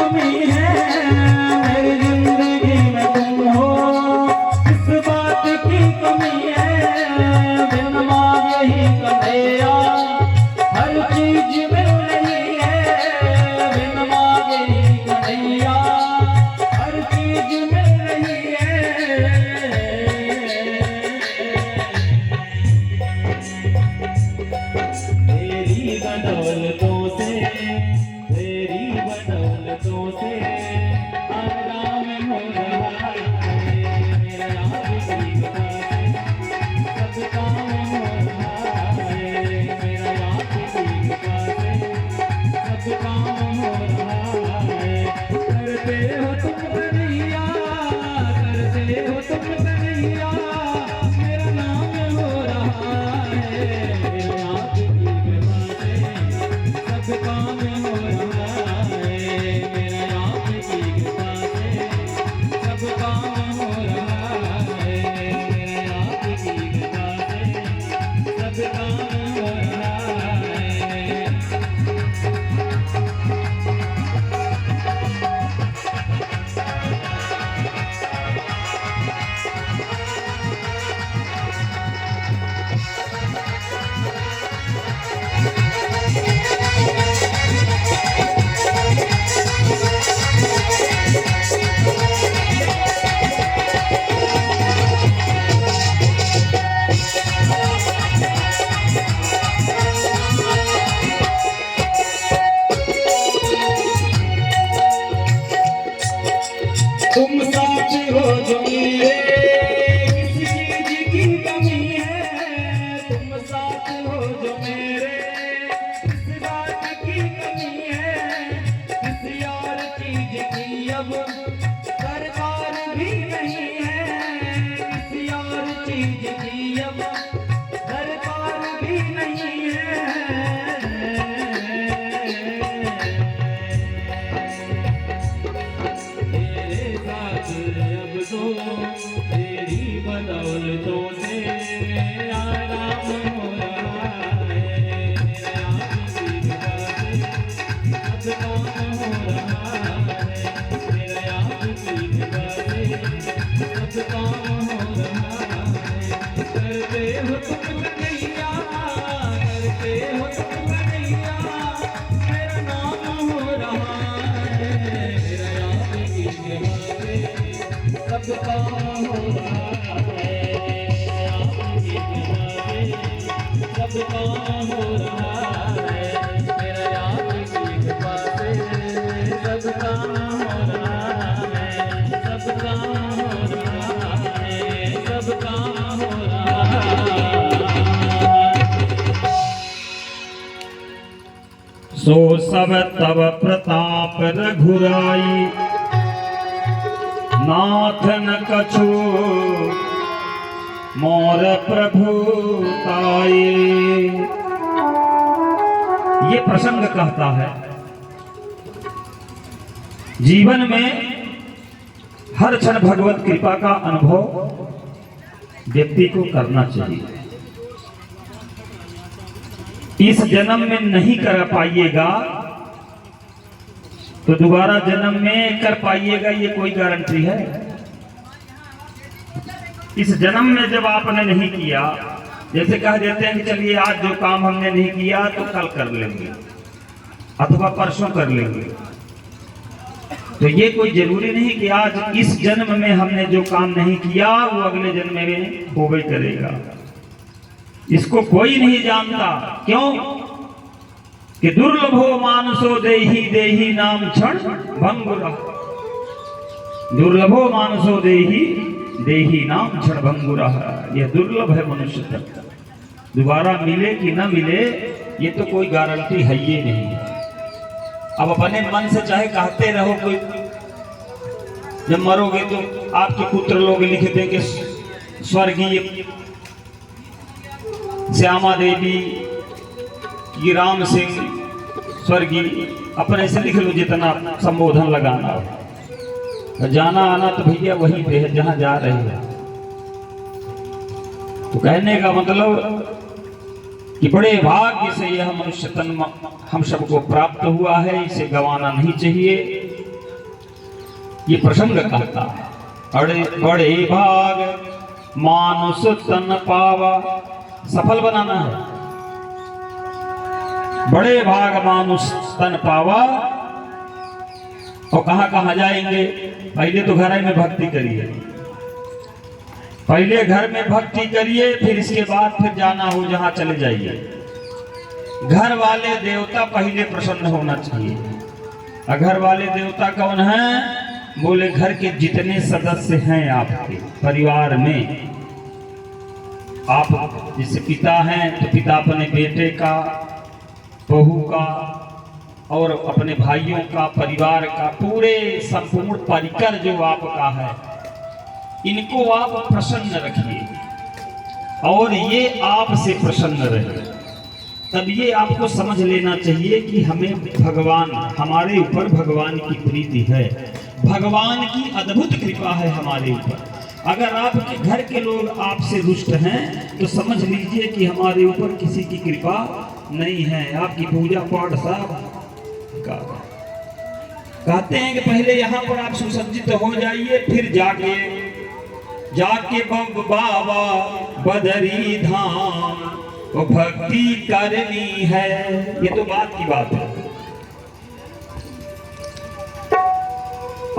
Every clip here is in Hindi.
कमी है मेरी जिंदगी में तुम हो, किस बात की कमी है बिन मांगे ही कन्हैया हर चीज मिल रही है, बिन मांगे ही कन्हैया हर चीज मिल रही है। तेरी बदौलतों से तेरी बदौलतों से आराम हो रहा है, मेरा याद की कृपा से सब काम हो रहा है, मेरा याद की कृपा से सब काम हो रहा है। करते हो तुम कन्हैया, करते हो तुम कन्हैया, मेरा नाम हो रहा है, मेरा याद की कृपा से सब काम हो रहा है, मेरा याद की कृपा से सब काम हो रहा है, मेरा याद की कृपा से सब काम हो रहा है। तुम साथ हो जो मेरे, किसी चीज की कमी है, तुम साथ हो जो मेरे, किस बात की कमी है, किसी और चीज की अब सरकार भी नहीं है, किसी और चीज की अब सरकार भी नहीं है। तेरे साथ अब तो तेरी बदौलतों से आराम हो रहा है, मेरा याद की कृपा से सब काम हो रहा है, मेरा याद की कृपा से सब काम हो रहा है। करते हो तुम कन्हैया, करते हो तुम कन्हैया, मेरा नाम हो रहा है, मेरा याद की कृपा से सब काम हो रहा है, याद की कृपा से सब काम हो रहा है, मेरा याद की कृपा से सब काम हो रहा है, सब काम हो रहा है, सब काम हो रहा है। सो सब तब प्रताप रघुराई, नाथन कछु मोर प्रभु ताई। ये प्रसंग कहता है जीवन में हर क्षण भगवत कृपा का अनुभव व्यक्ति को करना चाहिए। इस जन्म में नहीं कर पाइएगा तो दोबारा जन्म में कर पाइएगा, ये कोई गारंटी है? इस जन्म में जब आपने नहीं किया, जैसे कह देते हैं कि चलिए आज जो काम हमने नहीं किया तो कल कर लेंगे अथवा परसों कर लेंगे, तो ये कोई जरूरी नहीं कि आज इस जन्म में हमने जो काम नहीं किया वो अगले जन्म में होवे करेगा। इसको कोई नहीं जानता। क्यों? कि दुर्लभो मानसो देही देही नाम क्षण भंगुरा। दुर्लभो मानसो देही देही नाम क्षण भंगुरा। यह दुर्लभ है मनुष्य तक, दोबारा मिले कि न मिले ये तो कोई गारंटी है ये नहीं। अब अपने मन से चाहे कहते रहो, कोई जब मरोगे तो आपके पुत्र लोग लिख देंगे स्वर्गीय श्यामा देवी, ये राम सिंह स्वर्गीय, अपने से लिख लो जितना संबोधन लगाना हो। जाना आना तो भैया वही पे है जहां जा रहे हैं। तो कहने का मतलब कि बड़े भाग्य से यह मनुष्य तन हम सबको प्राप्त हुआ है, इसे गंवाना नहीं चाहिए। ये प्रसंग कहता है। बड़े बड़े भाग मानुष तन पावा, सफल बनाना है। बड़े भाग मानुष तन पावा। और कहां कहां जाएंगे? पहले तो घर में भक्ति करिए, पहले घर में भक्ति करिए, फिर इसके बाद फिर जाना हो जहां चले जाइए। घर वाले देवता पहले प्रसन्न होना चाहिए। और घर वाले देवता कौन हैं? बोले घर के जितने सदस्य हैं आपके परिवार में। आप जैसे पिता हैं तो पिता अपने बेटे का, बहू का और अपने भाइयों का, परिवार का, पूरे संपूर्ण परिकर जो आपका है, इनको आप प्रसन्न रखिए और ये आपसे प्रसन्न रहे। तब ये आपको समझ लेना चाहिए कि हमें भगवान, हमारे ऊपर भगवान की प्रीति है, भगवान की अद्भुत कृपा है हमारे ऊपर। अगर आपके घर के लोग आपसे रुष्ट हैं तो समझ लीजिए कि हमारे ऊपर किसी की कृपा नहीं है। आपकी पूजा पाठ सब कहते हैं कि पहले यहाँ पर आप सुसज्जित हो जाइए, फिर जाके बाबा बदरी धाम वो भक्ति करनी है। ये तो बात की बात है,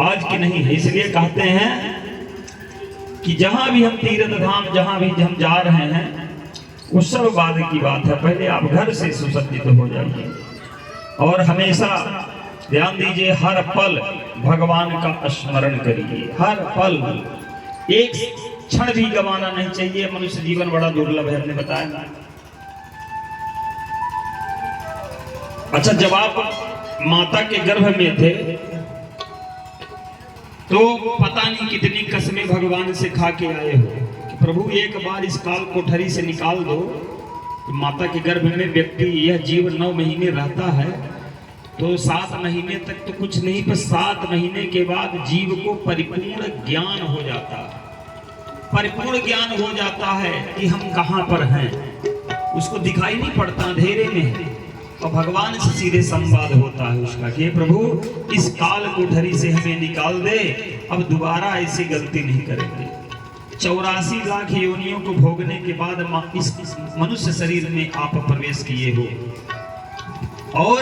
आज की नहीं है। इसलिए कहते हैं कि जहां भी हम तीर्थ धाम, जहां भी हम जा रहे हैं, वो सब बाद की बात है। पहले आप घर से सुसज्जित हो जाइए और हमेशा ध्यान दीजिए, हर पल भगवान का स्मरण करिए। हर पल, एक क्षण भी गंवाना नहीं चाहिए। मनुष्य जीवन बड़ा दुर्लभ है, हमने बताया। अच्छा, जब आप माता के गर्भ में थे तो पता नहीं कितनी कसमें भगवान से खा के आए हो कि प्रभु एक बार इस काल कोठरी से निकाल दो। माता के गर्भ में व्यक्ति, यह जीव 9 महीने रहता है तो 7 महीने तक तो कुछ नहीं, पर 7 महीने के बाद जीव को परिपूर्ण ज्ञान हो जाता है। परिपूर्ण ज्ञान हो जाता है कि हम कहां पर हैं, उसको दिखाई नहीं पड़ता, अंधेरे में है। और भगवान से सीधे संवाद होता है उसका कि प्रभु इस काल कोठरी से हमें निकाल दे, अब दोबारा ऐसी गलती नहीं करेंगे। 84 लाख योनियों को भोगने के बाद इस मनुष्य शरीर में आप प्रवेश किए हो और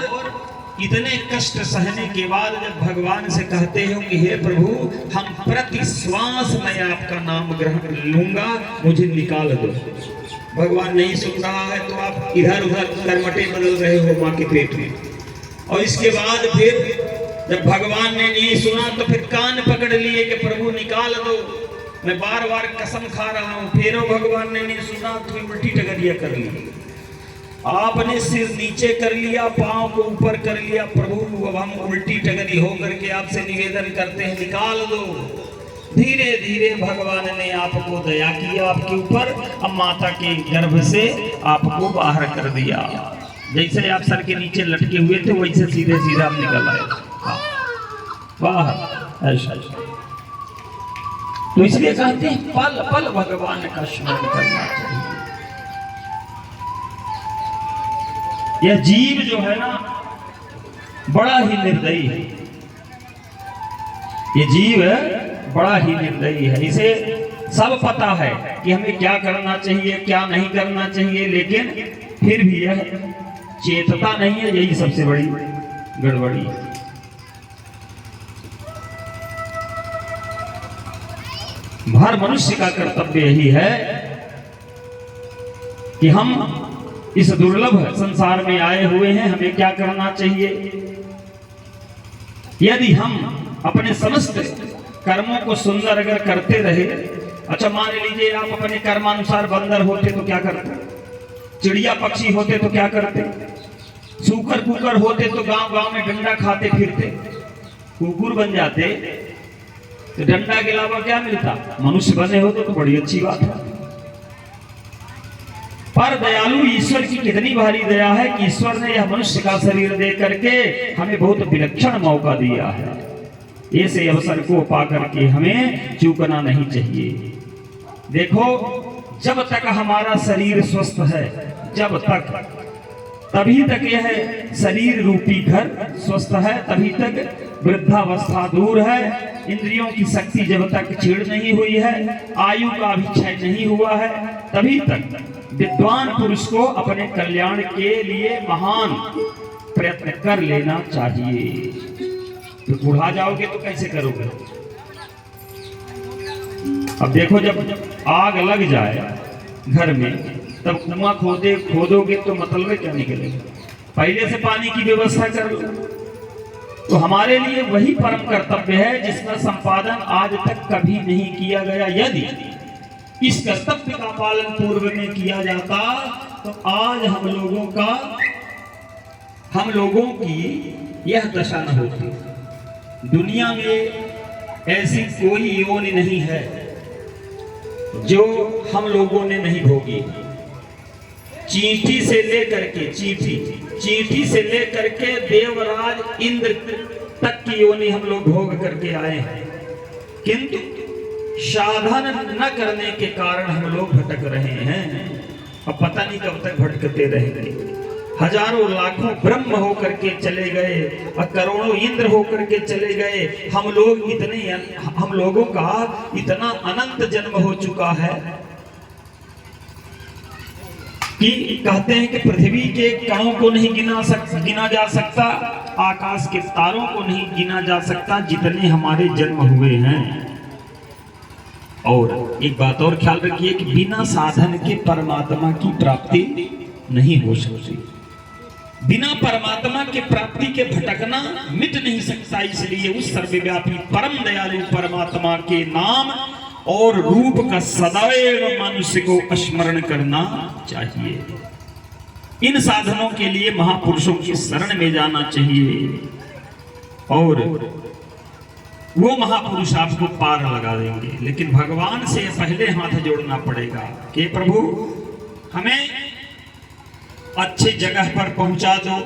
इतने कष्ट सहने के बाद जब भगवान से कहते हो कि हे प्रभु, हम प्रति श्वास में आपका नाम ग्रहण लूंगा, मुझे निकाल दो। भगवान नहीं सुन रहा है तो आप इधर उधर करमटे बदल रहे हो माँ के पेट में। और इसके बाद फिर जब भगवान ने नहीं सुना तो फिर कान पकड़ लिए कि प्रभु निकाल दो, मैं बार बार कसम खा रहा हूँ। फिर भगवान ने नहीं सुना तो उल्टी टगरिया कर ली। आपने सिर नीचे कर लिया, पांव को ऊपर कर लिया। प्रभु अब हम उल्टी टगरी होकर के आपसे निवेदन करते हैं, निकाल दो। धीरे धीरे भगवान ने आपको दया किया आपके ऊपर, अब माता के गर्भ से आपको बाहर कर दिया। जैसे आप सर के नीचे लटके हुए थे वैसे सीधे सीधे आप निकल आए बाहर, ऐसा। तो इसलिए कहते हैं पल पल भगवान का स्मरण करना चाहिए। यह जीव जो है ना बड़ा ही निर्दयी है। ये जीव बड़ा ही निर्दयी है। इसे सब पता है कि हमें क्या करना चाहिए, क्या नहीं करना चाहिए, लेकिन फिर भी यह चेतता नहीं है। यही सबसे बड़ी गड़बड़ी है। हर मनुष्य का कर्तव्य यही है कि हम इस दुर्लभ संसार में आए हुए हैं, हमें क्या करना चाहिए। यदि हम अपने समस्त कर्मों को सुंदर अगर करते रहे, अच्छा मान लीजिए आप अपने कर्मानुसार बंदर होते तो क्या करते, चिड़िया पक्षी होते तो क्या करते, सूकर कुकर होते तो गांव गांव में डंडा खाते फिरते, कुकुर बन जाते तो डंडा के अलावा क्या मिलता, मनुष्य बने होते तो बड़ी अच्छी बात है। पर दयालु ईश्वर की कितनी भारी दया है कि ईश्वर ने यह मनुष्य का शरीर दे करके हमें बहुत विलक्षण मौका दिया है। ऐसे अवसर को पाकर के हमें चूकना नहीं चाहिए। देखो, जब तक हमारा शरीर स्वस्थ है, जब तक, तभी तक यह शरीर रूपी घर स्वस्थ है, तभी तक वृद्धावस्था दूर है, इंद्रियों की शक्ति जब तक क्षीण नहीं हुई है, आयु का भी क्षय नहीं हुआ है, तभी तक विद्वान पुरुष को अपने कल्याण के लिए महान प्रयत्न कर लेना चाहिए। तो बुढ़ा जाओगे तो कैसे करोगे? अब देखो, जब आग लग जाए घर में, तब कुआं खोदोगे तो मतलब क्या निकलेगा? पहले से पानी की व्यवस्था कर लो। तो हमारे लिए वही परम कर्तव्य है जिसका संपादन आज तक कभी नहीं किया गया। यदि इस कर्तव्य का पालन पूर्व में किया जाता तो आज हम लोगों की यह दशा न होती। दुनिया में ऐसी कोई योनि नहीं है जो हम लोगों ने नहीं भोगी। चींटी से लेकर के देवराज इंद्र तक की योनि हम लोग भोग करके आए हैं, किंतु साधन न करने के कारण हम लोग भटक रहे हैं। अब पता नहीं कब तक भटकते रहेंगे। हजारों लाखों ब्रह्म होकर के चले गए और करोड़ों इंद्र होकर के चले गए। हम लोगों का इतना अनंत जन्म हो चुका है कि कहते हैं कि पृथ्वी के कणों को नहीं गिना जा सकता, आकाश के तारों को नहीं गिना जा सकता, जितने हमारे जन्म हुए हैं। और एक बात और ख्याल रखिए कि बिना साधन के परमात्मा की प्राप्ति नहीं हो सकती। बिना परमात्मा के प्राप्ति के भटकना मिट नहीं सकता। इसलिए उस सर्वव्यापी परम दयालु परमात्मा के नाम और रूप का सदैव मनुष्य को स्मरण करना चाहिए। इन साधनों के लिए महापुरुषों की शरण में जाना चाहिए और वो महापुरुष आपको पार लगा देंगे। लेकिन भगवान से पहले हाथ जोड़ना पड़ेगा कि प्रभु हमें अच्छी जगह पर पहुंचा दो,